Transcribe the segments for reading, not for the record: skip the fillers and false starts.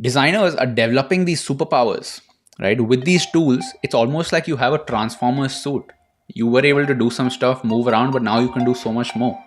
designers are developing these superpowers, right? With these tools, it's almost like you have a Transformers suit. You were able to do some stuff, move around, but now you can do so much more.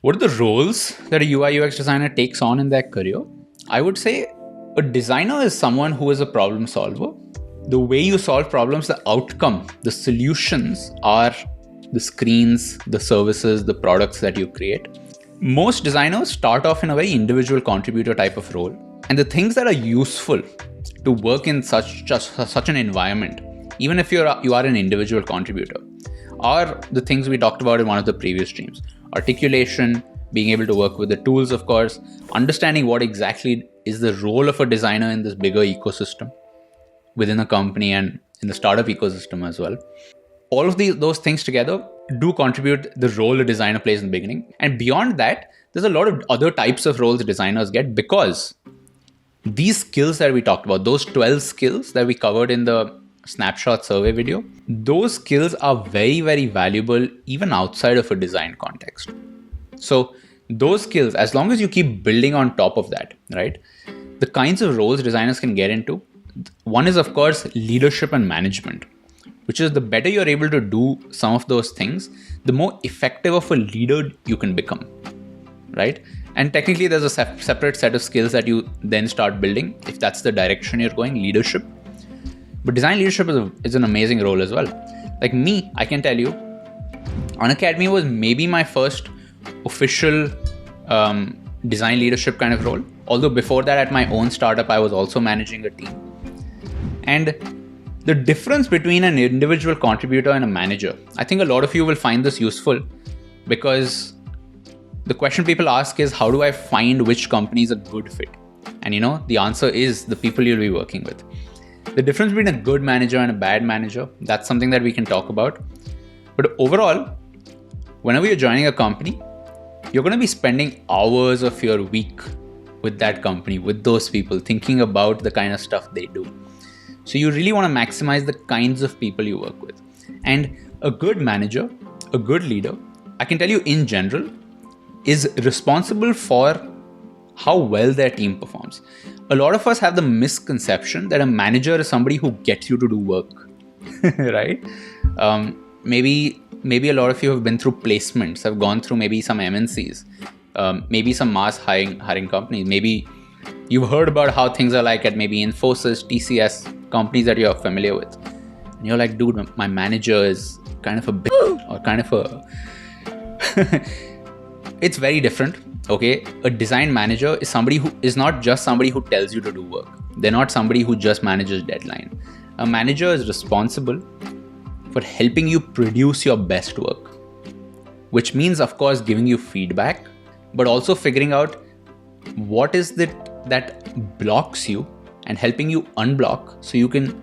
What are the roles that a UI UX designer takes on in their career? I would say a designer is someone who is a problem solver. The way you solve problems, the outcome, the solutions are the screens, the services, the products that you create. Most designers start off in a very individual contributor type of role. And the things that are useful to work in such an environment, even if you are an individual contributor, are the things we talked about in one of the previous streams. Articulation, being able to work with the tools, of course, understanding what exactly is the role of a designer in this bigger ecosystem within a company and in the startup ecosystem as well. All of those things together do contribute the role a designer plays in the beginning. And beyond that, there's a lot of other types of roles designers get, because these skills that we talked about, those 12 skills that we covered in the snapshot survey video, those skills are very, very valuable even outside of a design context. So those skills, as long as you keep building on top of that, right? The kinds of roles designers can get into, one is of course leadership and management, which is the better you're able to do some of those things, the more effective of a leader you can become, right? And technically there's a separate set of skills that you then start building if that's the direction you're going, leadership. But design leadership is an amazing role as well. Like me, I can tell you, Unacademy was maybe my first official design leadership kind of role. Although before that, at my own startup, I was also managing a team. And the difference between an individual contributor and a manager, I think a lot of you will find this useful, because the question people ask is, how do I find which company is a good fit? And the answer is the people you'll be working with. The difference between a good manager and a bad manager, that's something that we can talk about. But overall, whenever you're joining a company, you're going to be spending hours of your week with that company, with those people, thinking about the kind of stuff they do. So you really want to maximize the kinds of people you work with. And a good manager, a good leader, I can tell you in general, is responsible for how well their team performs. A lot of us have the misconception that a manager is somebody who gets you to do work, right? Maybe a lot of you have been through placements, have gone through maybe some MNCs, maybe some mass hiring companies. Maybe you've heard about how things are like at maybe Infosys, TCS, companies that you're familiar with. And you're like, dude, my manager is kind of a bitch, or kind of a... It's very different. Okay, a design manager is somebody who is not just somebody who tells you to do work. They're not somebody who just manages deadline. A manager is responsible for helping you produce your best work, which means, of course, giving you feedback, but also figuring out what is it that blocks you and helping you unblock so you can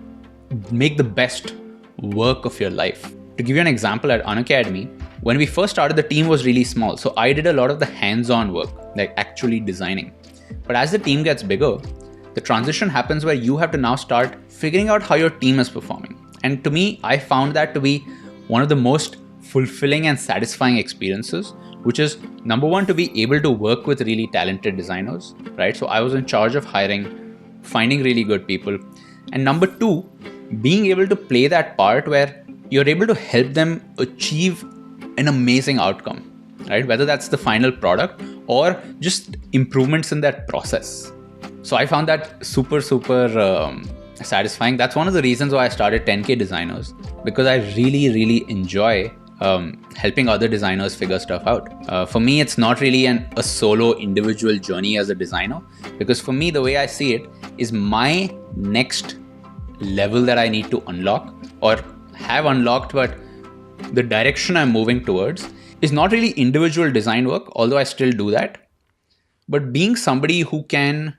make the best work of your life. To give you an example, at Unacademy, when we first started, the team was really small. So I did a lot of the hands-on work, like actually designing. But as the team gets bigger, the transition happens where you have to now start figuring out how your team is performing. And to me, I found that to be one of the most fulfilling and satisfying experiences, which is number one, to be able to work with really talented designers, right? So I was in charge of hiring, finding really good people. And number two, being able to play that part where you're able to help them achieve an amazing outcome, right? Whether that's the final product or just improvements in that process. So I found that super satisfying. That's one of the reasons why I started 10K Designers, because I really enjoy helping other designers figure stuff out. For me, it's not really a solo individual journey as a designer, because for me, the way I see it is my next level that I need to unlock or have unlocked, but the direction I'm moving towards is not really individual design work, although I still do that, but being somebody who can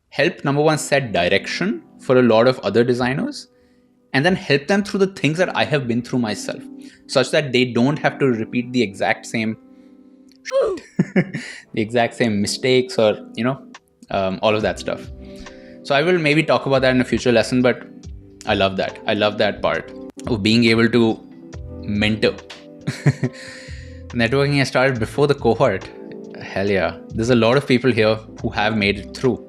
help, number one, set direction for a lot of other designers, and then help them through the things that I have been through myself, such that they don't have to repeat the exact same shit the exact same mistakes or, all of that stuff. So I will maybe talk about that in a future lesson, but I love that. I love that part of being able to mentor. Networking has started before the cohort. Hell yeah. There's a lot of people here who have made it through.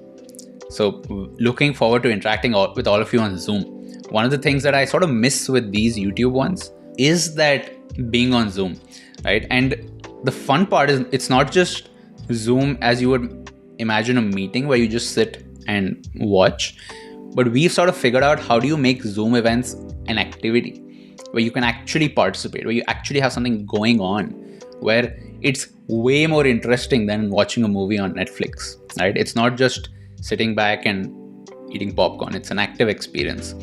So looking forward to interacting with all of you on Zoom. One of the things that I sort of miss with these YouTube ones is that being on Zoom, right? And the fun part is it's not just Zoom as you would imagine a meeting where you just sit and watch, but we've sort of figured out how do you make Zoom events an activity where you can actually participate, where you actually have something going on, where it's way more interesting than watching a movie on Netflix, right? It's not just sitting back and eating popcorn. It's an active experience.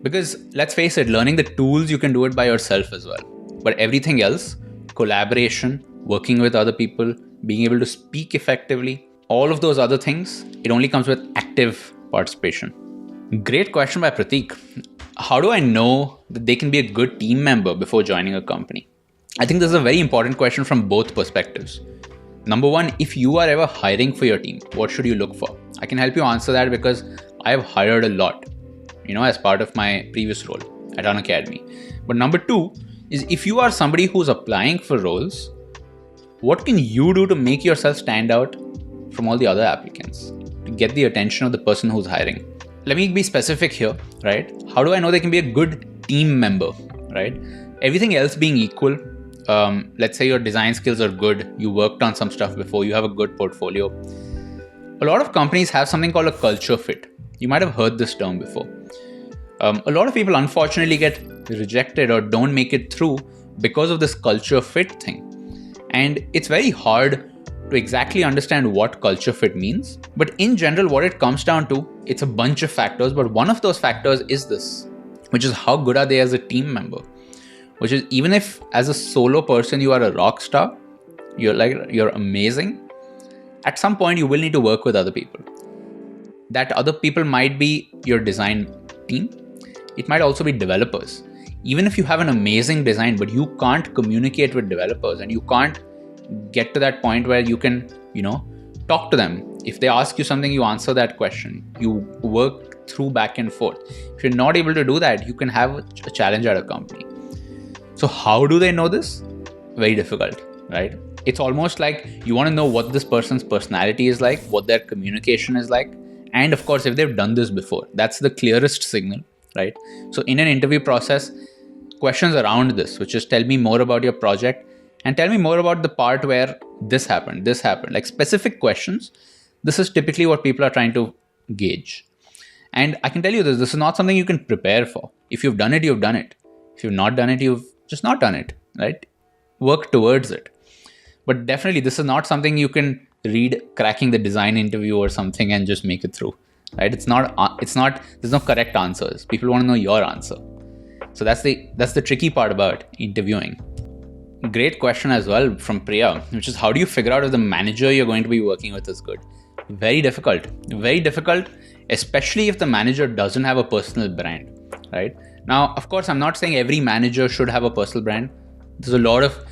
Because let's face it, learning the tools, you can do it by yourself as well. But everything else, collaboration, working with other people, being able to speak effectively, all of those other things, it only comes with active participation. Great question by Prateek. How do I know that they can be a good team member before joining a company? I think this is a very important question from both perspectives. Number one, if you are ever hiring for your team, what should you look for? I can help you answer that because I have hired a lot, as part of my previous role at Unacademy. But number two is if you are somebody who's applying for roles, what can you do to make yourself stand out from all the other applicants to get the attention of the person who's hiring? Let me be specific here, right? How do I know they can be a good team member, right? Everything else being equal, let's say your design skills are good, you worked on some stuff before, you have a good portfolio. A lot of companies have something called a culture fit. You might have heard this term before. A lot of people unfortunately get rejected or don't make it through because of this culture fit thing. And it's very hard to exactly understand what culture fit means. But in general, what it comes down to, it's a bunch of factors. But one of those factors is this, which is how good are they as a team member? Which is even if as a solo person, you are a rock star, you're amazing. At some point, you will need to work with other people. That other people might be your design team. It might also be developers. Even if you have an amazing design, but you can't communicate with developers and you can't get to that point where you can, talk to them. If they ask you something, you answer that question. You work through back and forth. If you're not able to do that, you can have a challenge at a company. So how do they know this? Very difficult, right? It's almost like you want to know what this person's personality is like, what their communication is like. And of course, if they've done this before, that's the clearest signal, right? So in an interview process, questions around this, which is tell me more about your project and tell me more about the part where this happened, like specific questions. This is typically what people are trying to gauge. And I can tell you this is not something you can prepare for. If you've done it, you've done it. If you've not done it, you've just not done it, right? Work towards it. But definitely, this is not something you can read cracking the design interview or something and just make it through, right? There's no correct answers. People want to know your answer. So that's the tricky part about interviewing. Great question as well from Priya, which is how do you figure out if the manager you're going to be working with is good? Very difficult, especially if the manager doesn't have a personal brand, right? Now, of course, I'm not saying every manager should have a personal brand. There's a lot of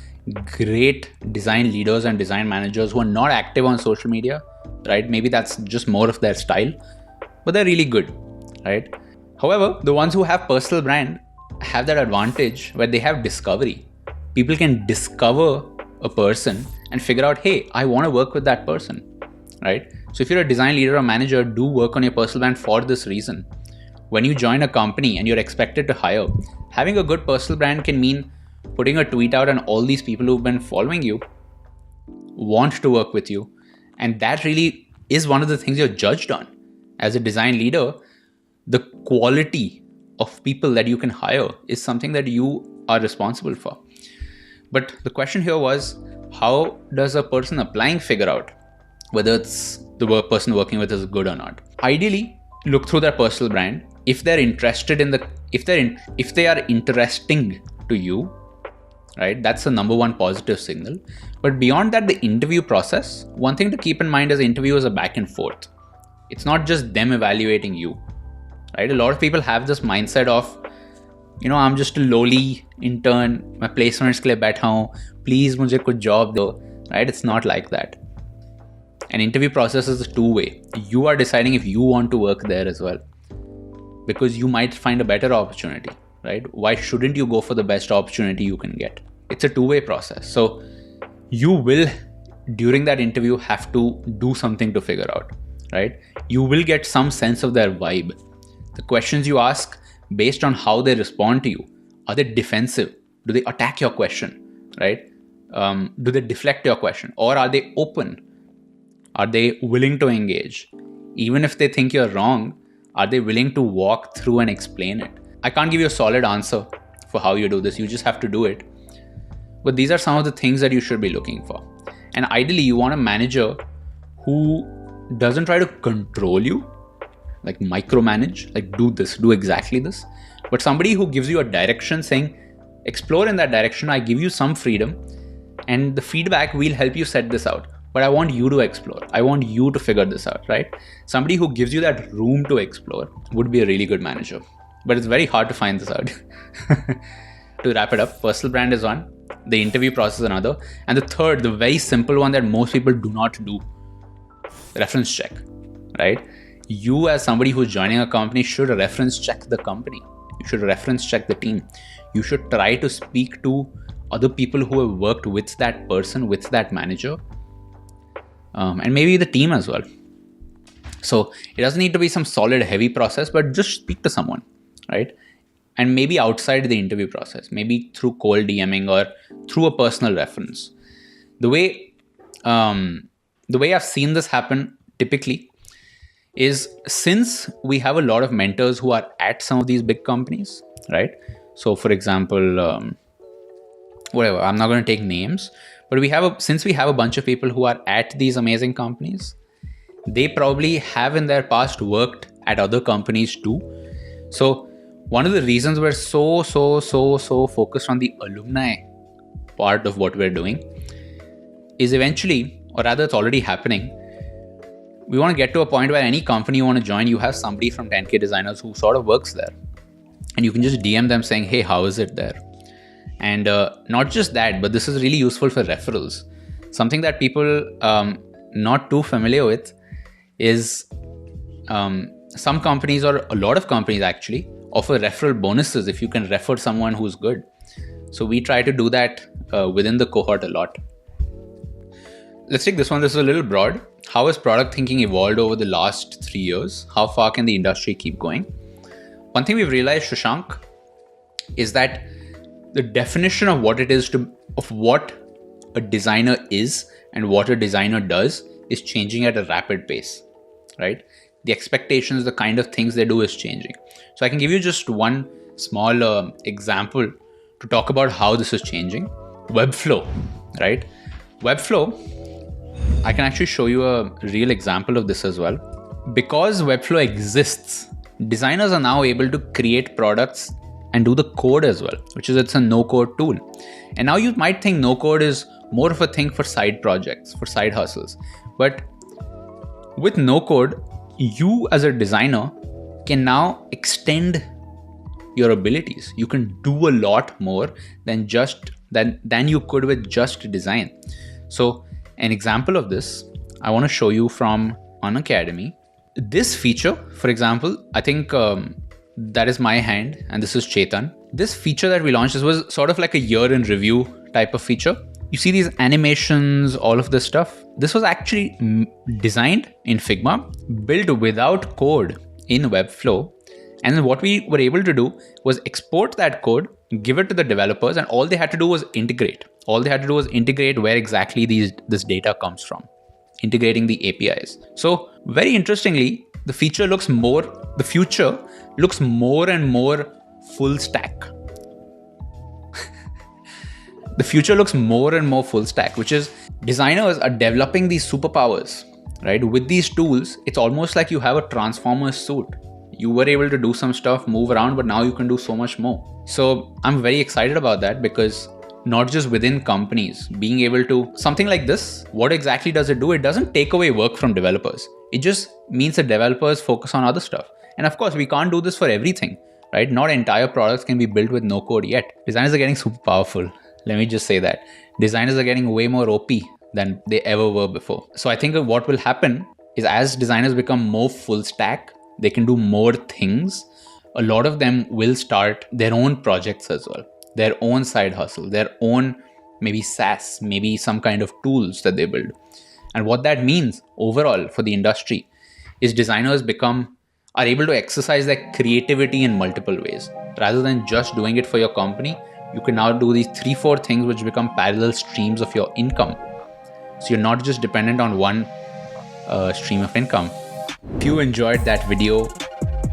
great design leaders and design managers who are not active on social media, right? Maybe that's just more of their style, but they're really good, right? However, the ones who have personal brand have that advantage where they have discovery. People can discover a person and figure out, hey, I want to work with that person, right? So if you're a design leader or manager, do work on your personal brand for this reason. When you join a company and you're expected to hire, having a good personal brand can mean putting a tweet out and all these people who've been following you want to work with you. And that really is one of the things you're judged on. As a design leader, the quality of people that you can hire is something that you are responsible for. But the question here was, how does a person applying figure out whether it's the person working with is good or not? Ideally, look through their personal brand. If they're interested if they are interesting to you, right? That's the number one positive signal. But beyond that, the interview process, one thing to keep in mind is interview is a back and forth. It's not just them evaluating you, right? A lot of people have this mindset of, I'm just a lowly intern, मैं placements के लिए बैठा हूँ, please मुझे कुछ job दो. right? It's not like that. An interview process is a two-way. You are deciding if you want to work there as well, because you might find a better opportunity, right? Why shouldn't you go for the best opportunity you can get? It's a two-way process. So you will, during that interview, have to do something to figure out, right? You will get some sense of their vibe. The questions you ask, based on how they respond to you, are they defensive? Do they attack your question, right? Do they deflect your question? Or are they open? Are they willing to engage? Even if they think you're wrong, are they willing to walk through and explain it? I can't give you a solid answer for how you do this. You just have to do it. But these are some of the things that you should be looking for. And ideally, you want a manager who doesn't try to control you, like micromanage, like do this, do exactly this. But somebody who gives you a direction saying, explore in that direction, I give you some freedom, and the feedback will help you set this out. But I want you to explore. I want you to figure this out, right? Somebody who gives you that room to explore would be a really good manager. But it's very hard to find this out. To wrap it up, personal brand is one, the interview process is another, and the third, the very simple one that most people do not do, reference check, right? You as somebody who's joining a company should reference check the company. You should reference check the team. You should try to speak to other people who have worked with that person, with that manager, and maybe the team as well. So it doesn't need to be some solid, heavy process, but just speak to someone, right? And maybe outside the interview process, maybe through cold DMing or through a personal reference. The way I've seen this happen typically is, since we have a lot of mentors who are at some of these big companies, right? So for example, whatever, I'm not going to take names, but since we have a bunch of people who are at these amazing companies, they probably have in their past worked at other companies too. So one of the reasons we're so focused on the alumni part of what we're doing is eventually, or rather it's already happening, we want to get to a point where any company you want to join, you have somebody from 10K Designers who sort of works there. And you can just DM them saying, hey, how is it there? And not just that, but this is really useful for referrals. Something that people not too familiar with is some companies, or a lot of companies actually, offer referral bonuses if you can refer someone who's good. So we try to do that within the cohort a lot. Let's take this one. This is a little broad. How has product thinking evolved over the last 3 years? How far can the industry keep going? One thing we've realized, Shashank, is that the definition of what it is of what a designer is and what a designer does is changing at a rapid pace, right? The expectations, the kind of things they do is changing. So I can give you just one small example to talk about how this is changing. Webflow, right? Webflow, I can actually show you a real example of this as well. Because Webflow exists, designers are now able to create products and do the code as well, which is, it's a no-code tool. And now you might think no-code is more of a thing for side projects, for side hustles. But with no-code, you as a designer can now extend your abilities. You can do a lot more than you could with just design. So an example of this, I want to show you from Unacademy. This feature, for example, I think that is my hand and this is Chetan. This feature that we launched, this was sort of like a year in review type of feature. You see these animations, all of this stuff. This was actually designed in Figma, built without code in Webflow. And then what we were able to do was export that code, give it to the developers, and all they had to do was integrate. All they had to do was integrate where exactly this data comes from, integrating the APIs. So very interestingly, the future looks more and more full stack. The future looks more and more full stack, which is designers are developing these superpowers, right? With these tools, it's almost like you have a Transformers suit. You were able to do some stuff, move around, but now you can do so much more. So I'm very excited about that, because not just within companies, being able to, something like this, what exactly does it do? It doesn't take away work from developers. It just means that developers focus on other stuff. And of course, we can't do this for everything, right? Not entire products can be built with no code yet. Designers are getting super powerful. Let me just say that. Designers are getting way more OP than they ever were before. So I think what will happen is as designers become more full stack, they can do more things. A lot of them will start their own projects as well, their own side hustle, their own maybe SaaS, maybe some kind of tools that they build. And what that means overall for the industry is designers are able to exercise their creativity in multiple ways. Rather than just doing it for your company, you can now do these 3-4 things which become parallel streams of your income. So you're not just dependent on one stream of income. If you enjoyed that video,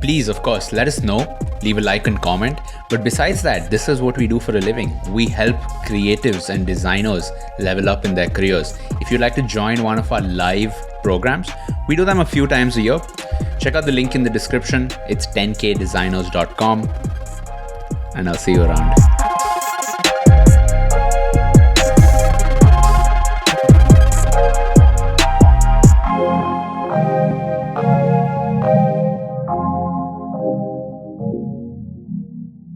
please, of course, let us know. Leave a like and comment. But besides that, this is what we do for a living. We help creatives and designers level up in their careers. If you'd like to join one of our live programs, we do them a few times a year. Check out the link in the description. It's 10kdesigners.com. And I'll see you around.